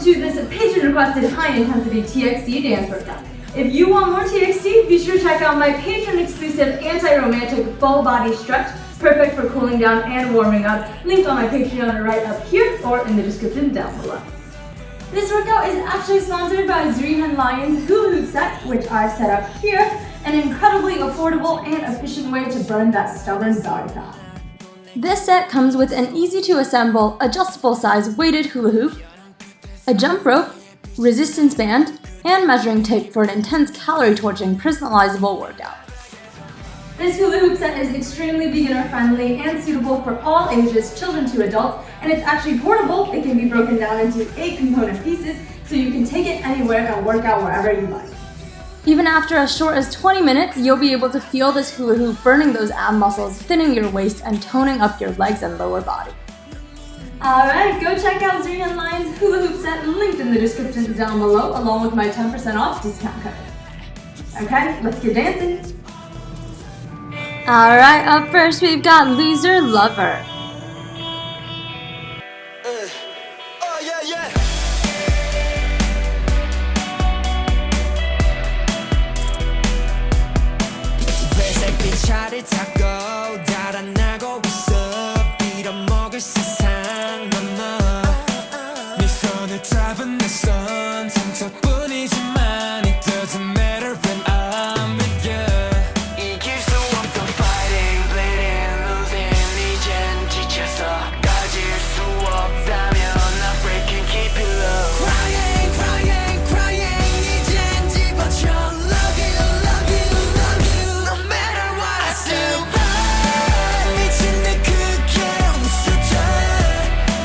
to this patron-requested high-intensity TXT dance workout. If you want more TXT, be sure to check out my patron-exclusive anti-romantic full-body stretch, perfect for cooling down and warming up, linked on my Patreon right up here or in the description down below. This workout is actually sponsored by Zrihan Lion's Hula Hoop set, which I set up here, an incredibly affordable and efficient way to burn that stubborn body fat. This set comes with an easy-to-assemble, adjustable-size weighted hula hoop, a jump rope, resistance band, and measuring tape for an intense calorie-torching, personalizable workout. This hula hoop set is extremely beginner-friendly and suitable for all ages, children to adults, and it's actually portable. It can be broken down into 8 component pieces, so you can take it anywhere and work out wherever you like. Even after as short as 20 minutes, you'll be able to feel this hula hoop burning those ab muscles, thinning your waist, and toning up your legs and lower body. Alright, go check out Zrihan Lion's Hula Hoop set, linked in the description down below, along with my 10% off discount code. Okay, let's get dancing! Alright, up first we've got Loser Lover. 차를 타고 달아나고 있어 빌어먹을 세상 맘마 네 손을 잡은 내 손 상처뿐이지만 it doesn't matter when I'm with you 이길 수 없던 fighting, bleeding, losing 이젠 지쳐서 가질 수 없다면 I'm breaking, keep it low crying, crying, crying 이젠 집어쳐 love you, love you, love you no matter what I still run 미친 내 크게 웃어줘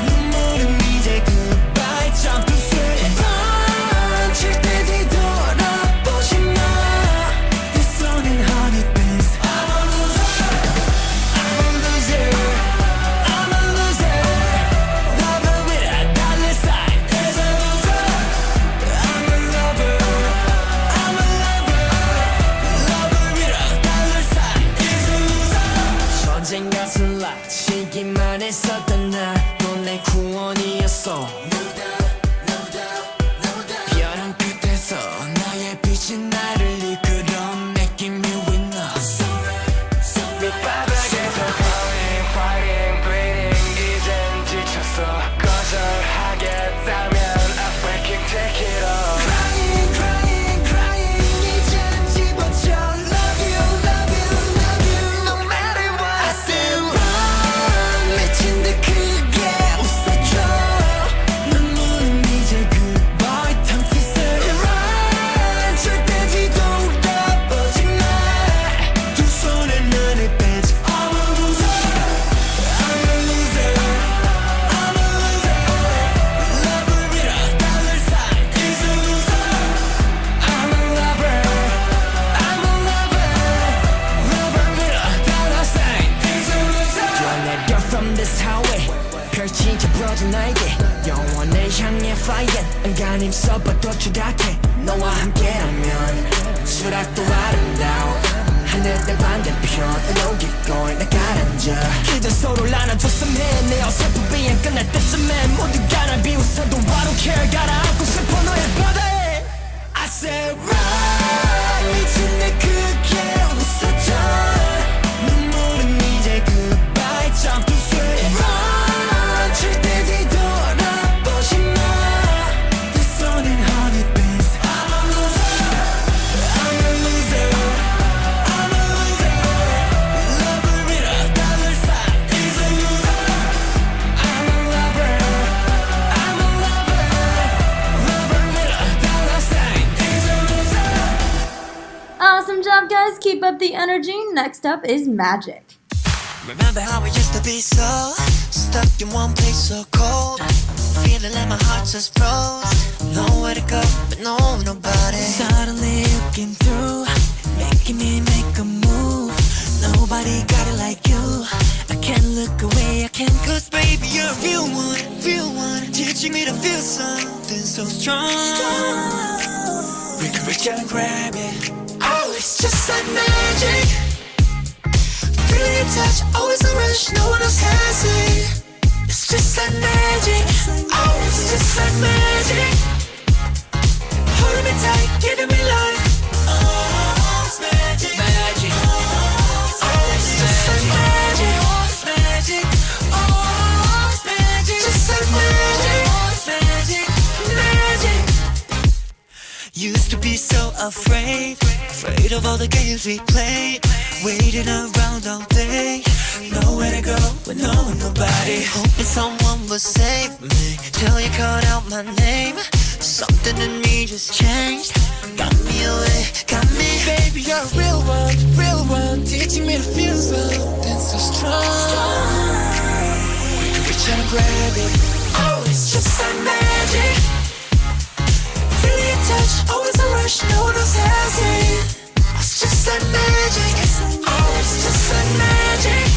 눈물은 이제 goodbye jump to sweet run 절대 뒤돌아보지 마 내 손엔 honey bees I'm a loser I'm a loser I'm a loser lover with a dollar sign is a loser I'm a lover I'm a lover lover with a dollar sign is a loser 언젠가 슬라치기만 했었던 나넌 내 구원이었어 벼랑 끝에서 나의 빛이 나를 이끌어 Making me winner 밑바닥에서 crying, fighting, bleeding 이젠 지쳤어 거절하겠다면 I'm breaking, take it off crying, crying, crying 이젠 집어쳐 love you, love you, love you no matter what I still run 미친 듯 크게 웃어줘 눈물은 이제 goodbye time to say run 절대 뒤돌아보지 마두 손에 눈을 빼지 I'm a loser I'm a loser I'm a loser lover with a dollar sign is a loser I'm a lover I'm a lover lover with a dollar sign is a loser 뛰어내려 from this highway 펼치져 부러진 나에게 영원을 향해 flying 안간힘 써봐도 추락해 너와 함께라면 수락도 아름다워 하늘의 반대편 Don't keep going 나 가라앉아 그저 서로를 안아줬으면 해 내 어설픈 비행 끝날 때쯤에 모두가 날 비웃어도 I don't care 가라앉고 싶어 너의 바다에 I said run 미친 내 크게 웃어줘 눈물은 이제 goodbye jump to sweet run 절대 뒤돌아보지 마내 손엔 honey bees I'm a loser I'm a loser I'm a loser lover with a dollar sign is a loser I'm a lover I'm a lover lover with a dollar sign is a loser Awesome job, guys! Keep up the energy. Next up is Magic. Remember how we used to be so stuck in one place so cold feeling like my heart just froze nowhere to go but nobody suddenly looking through making me make a move nobody got it like you I can't look away I can't cause baby you're a real one teaching me to feel something so strong we can reach out and grab it oh it's just like magic feeling your touch always a rush no one else has it it's just like magic. Oh, it's just like magic. Holding me tight, giving me life. Oh, it's magic, magic. Oh, it's just like magic. Oh, it's magic. Oh, it's magic, just like magic. Oh, it's magic, magic. Used to be so afraid of all the games we played. Waiting around all day, nowhere to go with no one, nobody. Hoping someone will save me till you called out my name. Something in me just changed, got me away, got me. Baby, you're a real one, teaching me to feel something so strong. We can reach out and grab it. Oh, it's just like magic. Feel your touch, always a rush, no one else has it. It's just like magic. Oh, it's just like magic.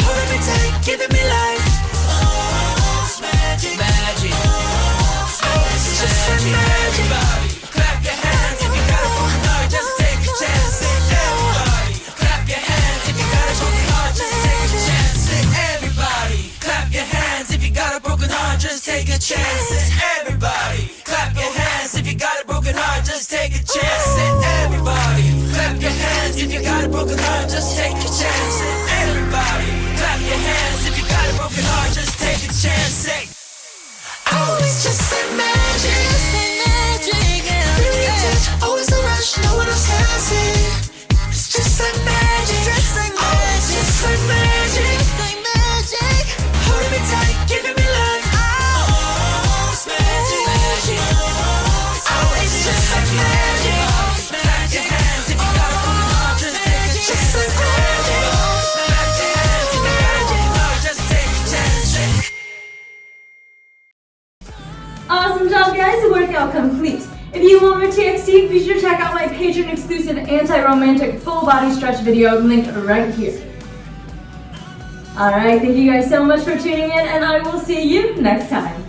Holding me tight, giving me life. Oh, it's magic, magic. Oh, it's just like magic. Everybody, clap your hands if you got a broken heart. Just take a chance. Everybody, clap your hands if you got a broken heart. Just take a chance. Everybody, clap your hands if you got a broken heart. Just take a chance. Everybody, clap your hands if you got a broken heart. Just take a chance. Everybody, clap your hands if you got a broken heart. Just take a chance. Everybody, clap your hands if you got a broken heart. Just take a chance. Oh, it's just like magic. Feel your touch, always a rush, no one else has it. It's just like magic. Oh, it's just like magic. Holding me tight, giving me life. Oh, it's magic, magic. Oh, it's just like magic. Clap your hands if you got a broken heart. Just take a chance. Just like magic. Clap your hands if you got a broken heart. Just take a chance. Awesome job, guys. The workout complete. If you want more TXT, be sure to check out my Patron-exclusive anti-romantic full body stretch video linked right here. Alright, thank you guys so much for tuning in, and I will see you next time.